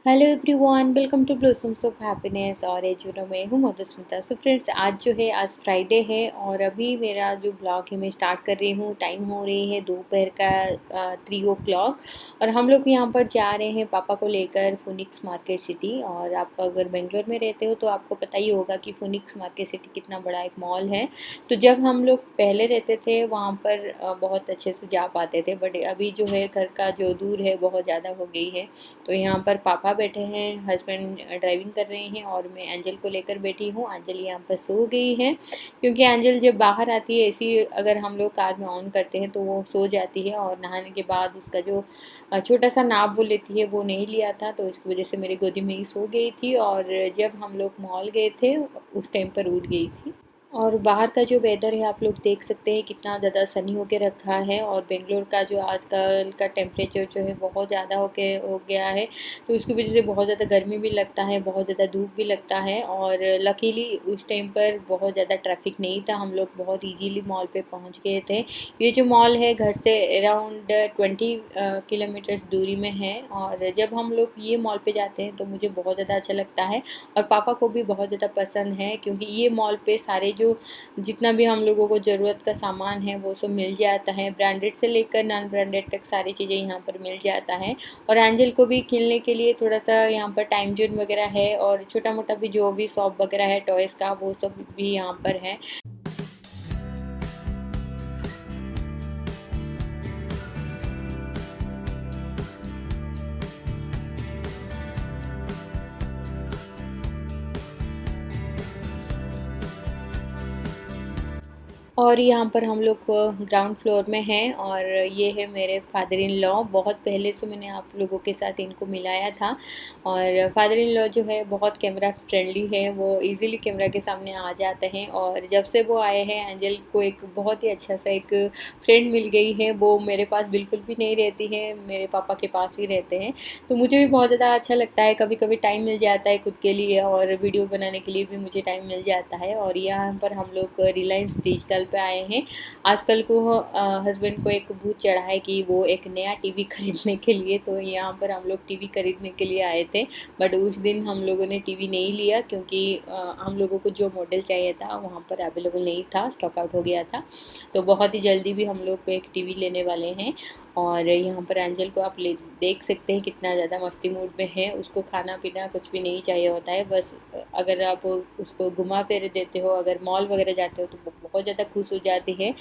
Hello everyone, welcome to Blossoms of Happiness. और as you know मैं हूँ Madhusmita. So friends, आज जो है आज फ्राइडे है और अभी मेरा जो ब्लॉग है मैं स्टार्ट कर रही हूँ। टाइम हो रही है दोपहर का 3 o'clock और हम लोग यहाँ पर जा रहे हैं पापा को लेकर फोनिक्स मार्केट सिटी। और आप अगर बेंगलोर में रहते हो तो आपको पता ही होगा कि फोनिक्स मार्केट सिटी कितना बड़ा एक मॉल है। तो जब हम लोग पहले रहते थे वहाँ पर बहुत अच्छे से जा पाते थे, बट अभी जो है घर का जो दूर है बहुत ज़्यादा हो गई है। तो यहाँ पर पापा बैठे हैं, हस्बैंड ड्राइविंग कर रहे हैं और मैं एंजल को लेकर बैठी हूँ। एंजल यहाँ पर सो गई है क्योंकि एंजल जब बाहर आती है एसी अगर हम लोग कार में ऑन करते हैं तो वो सो जाती है और नहाने के बाद उसका जो छोटा सा नाप वो लेती है वो नहीं लिया था, तो इसकी वजह से मेरी गोदी में ही सो गई थी। और जब हम लोग मॉल गए थे उस टाइम पर उठ गई थी। और बाहर का जो वेदर है आप लोग देख सकते हैं कितना ज़्यादा सनी होके रखा है। और बेंगलोर का जो आजकल का टेम्परेचर जो है बहुत ज़्यादा हो गया है, तो उसकी वजह से बहुत ज़्यादा गर्मी भी लगता है, बहुत ज़्यादा धूप भी लगता है। और लकीली उस टाइम पर बहुत ज़्यादा ट्रैफिक नहीं था, हम लोग बहुत इजीली मॉल पे पहुंच गए थे। ये जो मॉल है घर से अराउंड 20 किलोमीटर्स दूरी में है। और जब हम लोग ये मॉल पे जाते हैं तो मुझे बहुत ज़्यादा अच्छा लगता है और पापा को भी बहुत ज़्यादा पसंद है, क्योंकि ये मॉल पे सारे जो जितना भी हम लोगों को ज़रूरत का सामान है वो सब मिल जाता है, ब्रांडेड से लेकर नॉन ब्रांडेड तक सारी चीज़ें यहाँ पर मिल जाता है। और एंजल को भी खेलने के लिए थोड़ा सा यहाँ पर टाइम जोन वगैरह है और छोटा मोटा भी जो भी शॉप वगैरह है टॉयज़ का वो सब भी यहाँ पर है। और यहाँ पर हम लोग ग्राउंड फ्लोर में हैं और ये है मेरे फादर इन लॉ। बहुत पहले से मैंने आप लोगों के साथ इनको मिलाया था। और फादर इन लॉ जो है बहुत कैमरा फ्रेंडली है, वो इजीली कैमरा के सामने आ जाते हैं। और जब से वो आए हैं एंजल को एक बहुत ही अच्छा सा एक फ्रेंड मिल गई है। वो मेरे पास बिल्कुल भी नहीं रहती है, मेरे पापा के पास ही रहते हैं। तो मुझे भी बहुत ज़्यादा अच्छा लगता है, कभी कभी टाइम मिल जाता है खुद के लिए और वीडियो बनाने के लिए भी मुझे टाइम मिल जाता है। और यहाँ पर हम लोग रिलायंस डिजिटल पे आए हैं। आजकल को हस्बैंड को एक भूत चढ़ा है कि वो एक नया टीवी खरीदने के लिए, तो यहाँ पर हम लोग टीवी खरीदने के लिए आए थे। बट उस दिन हम लोगों ने टीवी नहीं लिया क्योंकि हम लोगों को जो मॉडल चाहिए था वहाँ पर अवेलेबल नहीं था, स्टॉक आउट हो गया था। तो बहुत ही जल्दी भी हम लोग एक टीवी लेने वाले हैं। और यहाँ पर एंजल को आप ले देख सकते हैं कितना ज़्यादा मस्ती मूड में है। उसको खाना पीना कुछ भी नहीं चाहिए होता है, बस अगर आप उसको घुमा फिर देते हो, अगर मॉल वगैरह जाते हो तो वो बहुत ज़्यादा खुश हो जाती है।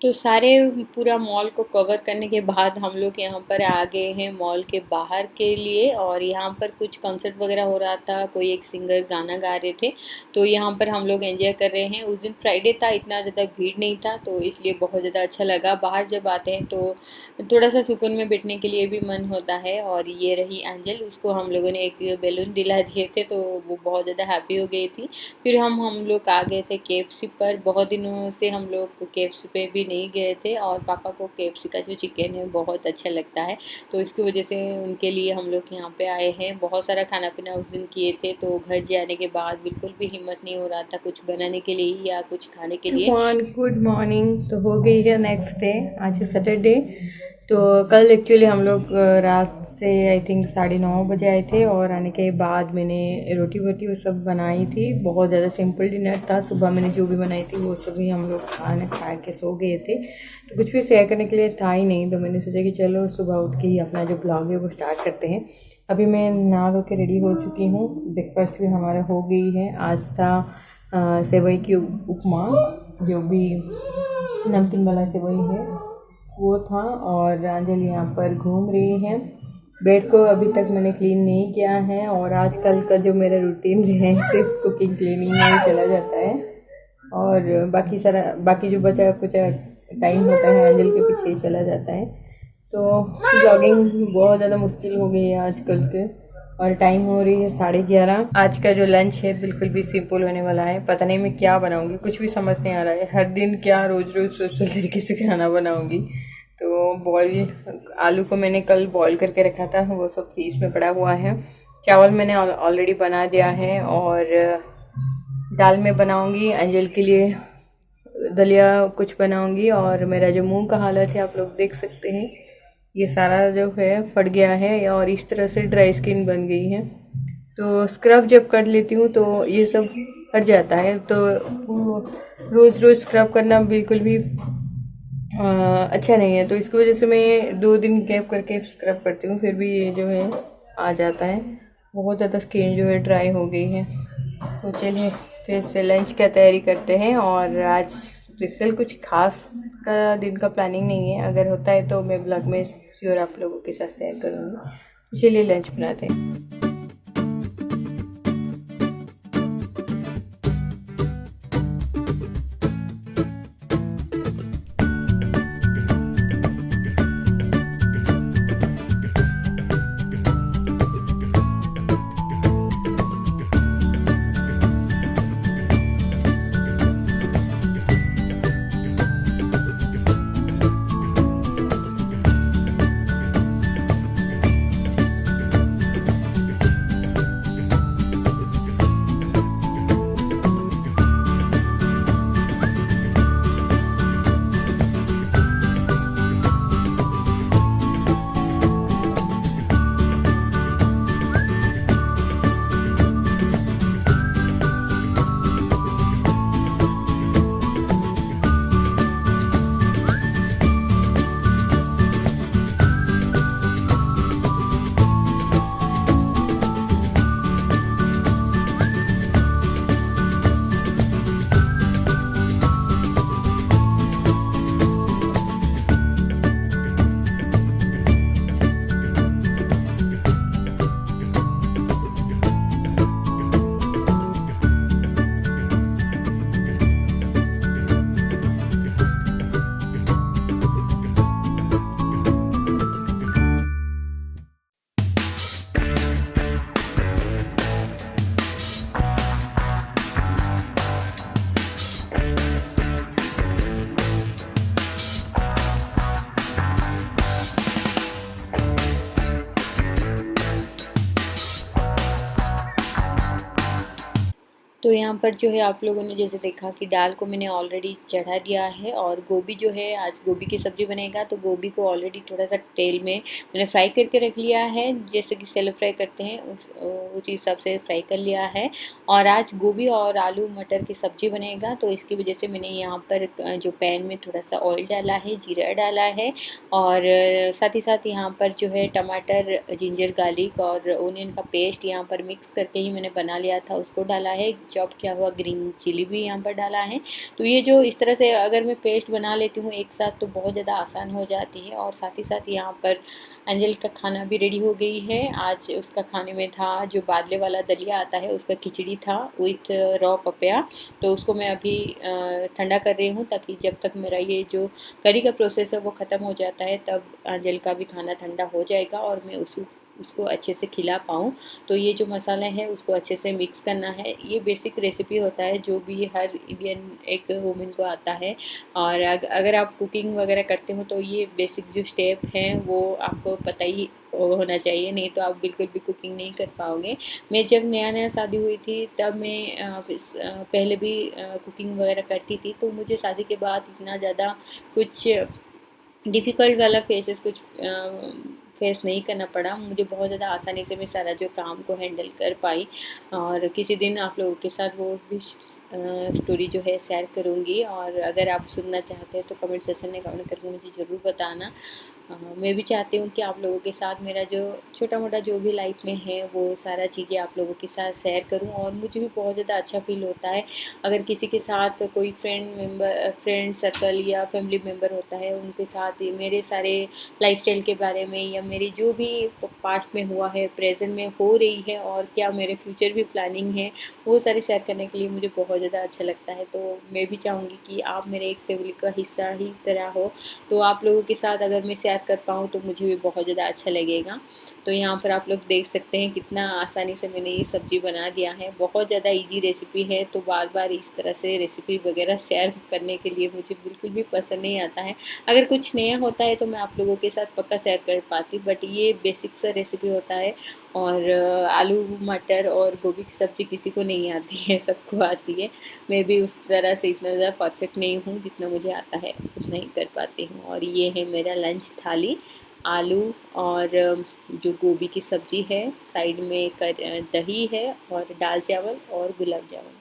तो सारे पूरा मॉल को कवर करने के बाद हम लोग यहाँ पर आ गए हैं मॉल के बाहर के लिए। और यहाँ पर कुछ कॉन्सर्ट वगैरह हो रहा था, कोई एक सिंगर गाना गा रहे थे, तो यहाँ पर हम लोग एंजॉय कर रहे हैं। उस दिन फ्राइडे था, इतना ज़्यादा भीड़ नहीं था, तो इसलिए बहुत ज़्यादा अच्छा लगा। बाहर जब आते हैं तो थोड़ा सा सुकून में बैठने के लिए भी मन होता है। और ये रही एंजल, उसको हम लोगों ने एक बैलून दिला दिए थे, तो वो बहुत ज़्यादा हैप्पी हो गई थी। फिर हम लोग आ गए थे KFC पर। बहुत दिनों से हम लोग KFC पे भी नहीं गए थे, और पापा को KFC का जो चिकन है बहुत अच्छा लगता है, तो इसकी वजह से उनके लिए हम लोग यहाँ पे आए हैं। बहुत सारा खाना पीना उस दिन किए थे, तो घर जाने के बाद बिल्कुल भी हिम्मत नहीं हो रहा था कुछ बनाने के लिए या कुछ खाने के लिए। Good morning. तो हो गई है नेक्स्ट डे, आज है सैटरडे। तो कल एक्चुअली हम लोग रात से आई थिंक 9:30 बजे आए थे, और आने के बाद मैंने रोटी वोटी वो सब बनाई थी। बहुत ज़्यादा सिंपल डिनर था। सुबह मैंने जो भी बनाई थी वो सभी हम लोग खाना खा के सो गए थे, तो कुछ भी शेयर करने के लिए था ही नहीं। तो मैंने सोचा कि चलो सुबह उठ के ही अपना जो ब्लॉग है वो स्टार्ट करते हैं। अभी मैं नहा धो के रेडी हो चुकी हूँ। ब्रेकफास्ट भी हमारा हो गई है। आज था सेवई की उपमा, जो भी नमकीन वाला सेवई है वो था। और अंजलि यहाँ पर घूम रही है। बेड को अभी तक मैंने क्लीन नहीं किया है, और आजकल का जो मेरा रूटीन है सिर्फ कुकिंग क्लीनिंग में ही चला जाता है, और बाकी जो बचा कुछ टाइम होता है अंजल के पीछे ही चला जाता है। तो ब्लॉगिंग बहुत ज़्यादा मुश्किल हो गई है आजकल के। और टाइम हो रही है 11:30। आज का जो लंच है बिल्कुल भी सिंपल होने वाला है। पता नहीं मैं क्या बनाऊंगी, कुछ भी समझ नहीं आ रहा है। हर दिन क्या रोज रोज सोच तरीके से खाना बनाऊंगी। तो बॉयल आलू को मैंने कल बॉईल करके रखा था, वो सब फ्रीज में पड़ा हुआ है। चावल मैंने ऑलरेडी बना दिया है, और दाल में बनाऊंगी अंजल के लिए, दलिया कुछ बनाऊंगी। और मेरा जो मुंह का हालत है आप लोग देख सकते हैं, ये सारा जो है फट गया है, और इस तरह से ड्राई स्किन बन गई है। तो स्क्रब जब कर लेती हूँ तो ये सब हट जाता है। तो रोज़ रोज़ स्क्रब करना बिल्कुल भी अच्छा नहीं है। तो इसकी वजह से मैं 2 दिन गैप करके स्क्रब करती हूँ, फिर भी ये जो है आ जाता है। बहुत ज़्यादा स्किन जो है ड्राई हो गई है। तो चलिए फिर से लंच का तैयारी करते हैं। और आज स्पेशल कुछ खास का दिन का प्लानिंग नहीं है, अगर होता है तो मैं ब्लॉग में श्योर आप लोगों के साथ शेयर करूँगी। चलिए लंच बनाते हैं। तो यहाँ पर जो है आप लोगों ने जैसे देखा कि दाल को मैंने ऑलरेडी चढ़ा दिया है, और गोभी जो है आज गोभी की सब्ज़ी बनेगा, तो गोभी को ऑलरेडी थोड़ा सा तेल में मैंने फ्राई करके रख लिया है, जैसे कि सेलो फ्राई करते हैं उस हिसाब से फ्राई कर लिया है। और आज गोभी और आलू मटर की सब्ज़ी बनेगा, तो इसकी वजह से मैंने यहाँ पर जो पैन में थोड़ा सा ऑयल डाला है, जीरा डाला है, और साथ ही साथ यहाँ पर जो है टमाटर, जिंजर गार्लिक और ओनियन का पेस्ट यहाँ पर मिक्स करके ही मैंने बना लिया था, उसको डाला है। चॉप किया हुआ ग्रीन चिली भी यहाँ पर डाला है। तो ये जो इस तरह से अगर मैं पेस्ट बना लेती हूँ एक साथ तो बहुत ज़्यादा आसान हो जाती है। और साथ ही साथ यहाँ पर एंजल का खाना भी रेडी हो गई है। आज उसका खाने में था जो बादले वाला दलिया आता है, उसका खिचड़ी था विथ रॉ पपया। तो उसको मैं अभी ठंडा कर रही हूँ, ताकि जब तक मेरा ये जो करी का प्रोसेस है वो ख़त्म हो जाता है तब एंजल का भी खाना ठंडा हो जाएगा और मैं उसको अच्छे से खिला पाऊँ। तो ये जो मसाला है उसको अच्छे से मिक्स करना है। ये बेसिक रेसिपी होता है जो भी हर इंडियन एक वुमेन को आता है। और अगर आप कुकिंग वगैरह करते हो तो ये बेसिक जो स्टेप हैं वो आपको पता ही होना चाहिए, नहीं तो आप बिल्कुल भी कुकिंग नहीं कर पाओगे। मैं जब नया नया शादी हुई थी तब मैं पहले भी कुकिंग वगैरह करती थी, तो मुझे शादी के बाद इतना ज़्यादा कुछ डिफ़िकल्ट वाला फेसेस कुछ फेस नहीं करना पड़ा। मुझे बहुत ज़्यादा आसानी से मैं सारा जो काम को हैंडल कर पाई। और किसी दिन आप लोगों के साथ वो भी स्टोरी जो है शेयर करूँगी। और अगर आप सुनना चाहते हैं तो कमेंट सेक्शन में कमेंट करके मुझे ज़रूर बताना। मैं भी चाहती हूँ कि आप लोगों के साथ मेरा जो छोटा मोटा जो भी लाइफ में है वो सारा चीज़ें आप लोगों के साथ शेयर करूँ। और मुझे भी बहुत ज़्यादा अच्छा फील होता है अगर किसी के साथ कोई फ्रेंड सर्कल या फैमिली मेम्बर होता है, उनके साथ मेरे सारे लाइफस्टाइल के बारे में या मेरी जो भी पास्ट में हुआ है, प्रेजेंट में हो रही है और क्या मेरे फ्यूचर भी प्लानिंग है, वो सारे शेयर करने के लिए मुझे बहुत ज़्यादा अच्छा लगता है। तो मैं भी चाहूँगी कि आप मेरे एक फैमिली का हिस्सा ही तरह हो, तो आप लोगों के साथ अगर मैं शेयर कर पाऊँ तो मुझे भी बहुत ज़्यादा अच्छा लगेगा। तो यहाँ पर आप लोग देख सकते हैं कितना आसानी से मैंने ये सब्ज़ी बना दिया है। बहुत ज़्यादा इजी रेसिपी है, तो बार बार इस तरह से रेसिपी वगैरह शेयर करने के लिए मुझे बिल्कुल भी पसंद नहीं आता है। अगर कुछ नया होता है तो मैं आप लोगों के साथ पक्का शेयर कर पाती, बट ये बेसिक सा रेसिपी होता है। और आलू मटर और गोभी की सब्ज़ी किसी को नहीं आती है, सबको आती है। मैं भी उस तरह से इतना ज़्यादा परफेक्ट नहीं हूँ, जितना मुझे आता है उतना ही कर पाती हूँ। और ये है मेरा लंच थाली, आलू और जो गोभी की सब्ज़ी है, साइड में दही है और दाल चावल और गुलाब जामुन।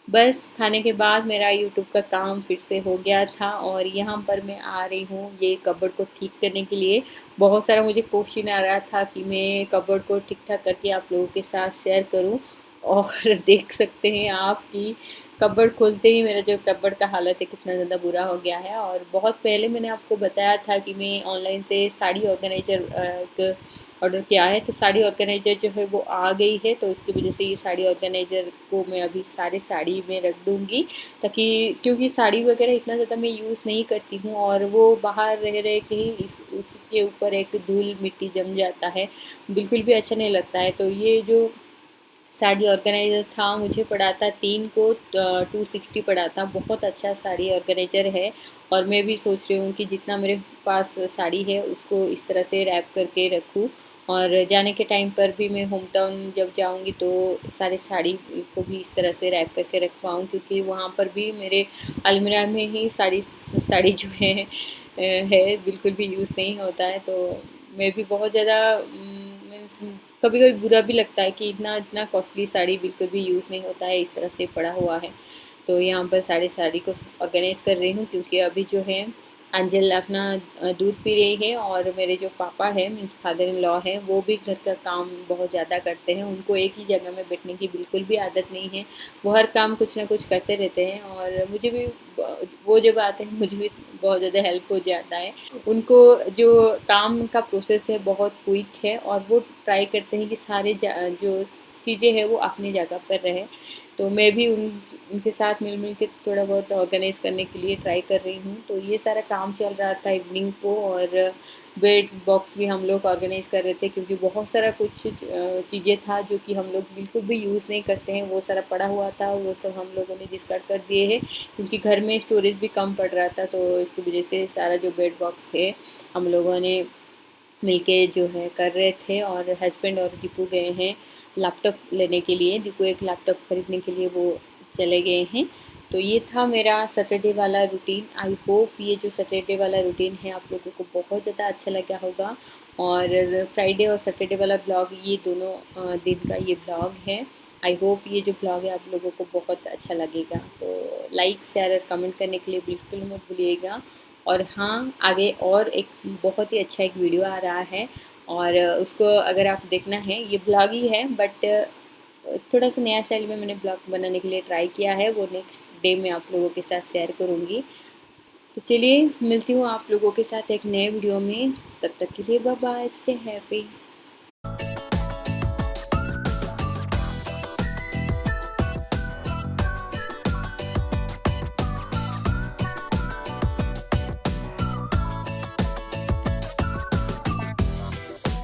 बस खाने के बाद मेरा यूट्यूब का काम फिर से हो गया था और यहाँ पर मैं आ रही हूँ ये कबर्ड को ठीक करने के लिए। बहुत सारा मुझे क्वेश्चन आ रहा था कि मैं कबर्ड को ठीक ठाक करके आप लोगों के साथ शेयर करूँ। और देख सकते हैं आप कि कबर्ड खोलते ही मेरा जो कबर्ड का हालत है कितना ज़्यादा बुरा हो गया है। और बहुत पहले मैंने आपको बताया था कि मैं ऑनलाइन से साड़ी ऑर्गेनाइज़र ऑर्डर किया है, तो साड़ी ऑर्गेनाइज़र जो है वो आ गई है। तो उसकी वजह से ये साड़ी ऑर्गेनाइज़र को मैं अभी सारे साड़ी में रख दूँगी, ताकि क्योंकि साड़ी वगैरह इतना ज़्यादा मैं यूज़ नहीं करती हूँ और वो बाहर रह रह के ही उसके ऊपर एक धूल मिट्टी जम जाता है, बिल्कुल भी अच्छा नहीं लगता है। तो ये जो साड़ी ऑर्गेनाइज़र था मुझे पड़ा था 3 को 260 पड़ा था। बहुत अच्छा साड़ी ऑर्गेनाइज़र है। और मैं भी सोच रही हूँ कि जितना मेरे पास साड़ी है उसको इस तरह से रैप करके रखूँ। और जाने के टाइम पर भी मैं होम टाउन जब जाऊँगी तो सारे साड़ी को भी इस तरह से रैप करके रखवाऊँ, क्योंकि वहाँ पर भी मेरे अलमीरा में ही साड़ी साड़ी जो है बिल्कुल भी यूज़ नहीं होता है। तो मैं भी बहुत ज़्यादा मीन्स कभी कभी बुरा भी लगता है कि इतना इतना कॉस्टली साड़ी बिल्कुल भी यूज़ नहीं होता है, इस तरह से पड़ा हुआ है। तो यहाँ पर सारी साड़ी को ऑर्गेनाइज़ कर रही हूँ, क्योंकि अभी जो है अंजल अपना दूध पी रही है और मेरे जो पापा हैं मीन्स फादर इन लॉ है वो भी घर का काम बहुत ज़्यादा करते हैं। उनको एक ही जगह में बैठने की बिल्कुल भी आदत नहीं है, वो हर काम कुछ ना कुछ करते रहते हैं। और मुझे भी वो जब आते हैं मुझे भी बहुत ज़्यादा हेल्प हो जाता है। उनको जो काम का प्रोसेस है बहुत क्विक है और वो ट्राई करते हैं कि सारे जो चीज़ें हैं वो अपनी जगह पर रहे। तो मैं भी उनके साथ मिल मिल के थोड़ा बहुत ऑर्गेनाइज करने के लिए ट्राई कर रही हूँ। तो ये सारा काम चल रहा था इवनिंग को। और बेड बॉक्स भी हम लोग ऑर्गेनाइज कर रहे थे, क्योंकि बहुत सारा कुछ चीज़ें था जो कि हम लोग बिल्कुल भी यूज़ नहीं करते हैं, वो सारा पड़ा हुआ था, वो सब हम लोगों ने डिस्कार्ड कर दिए हैं, क्योंकि घर में स्टोरेज भी कम पड़ रहा था। तो इसकी वजह से सारा जो बेड बॉक्स है हम लोगों ने मिलके जो है कर रहे थे। और हस्बैंड और दीपू गए हैं लैपटॉप लेने के लिए, दीपू एक लैपटॉप खरीदने के लिए वो चले गए हैं। तो ये था मेरा सैटरडे वाला रूटीन। आई होप ये जो सैटरडे वाला रूटीन है आप लोगों को बहुत ज़्यादा अच्छा लगा होगा। और फ्राइडे और सैटरडे वाला ब्लॉग ये दोनों दिन का ये ब्लॉग है। आई होप ये जो ब्लॉग है आप लोगों को बहुत अच्छा लगेगा। तो लाइक शेयर और कमेंट करने के लिए बिल्कुल मत भूलिएगा। और हाँ, आगे और एक बहुत ही अच्छा एक वीडियो आ रहा है और उसको अगर आप देखना है, ये ब्लॉग ही है बट थोड़ा सा नया स्टाइल में मैंने ब्लॉग बनाने के लिए ट्राई किया है, वो नेक्स्ट डे मैं आप लोगों के साथ शेयर करूँगी। तो चलिए मिलती हूँ आप लोगों के साथ एक नए वीडियो में, तब तक के लिए बाय बाय, स्टे हैप्पी।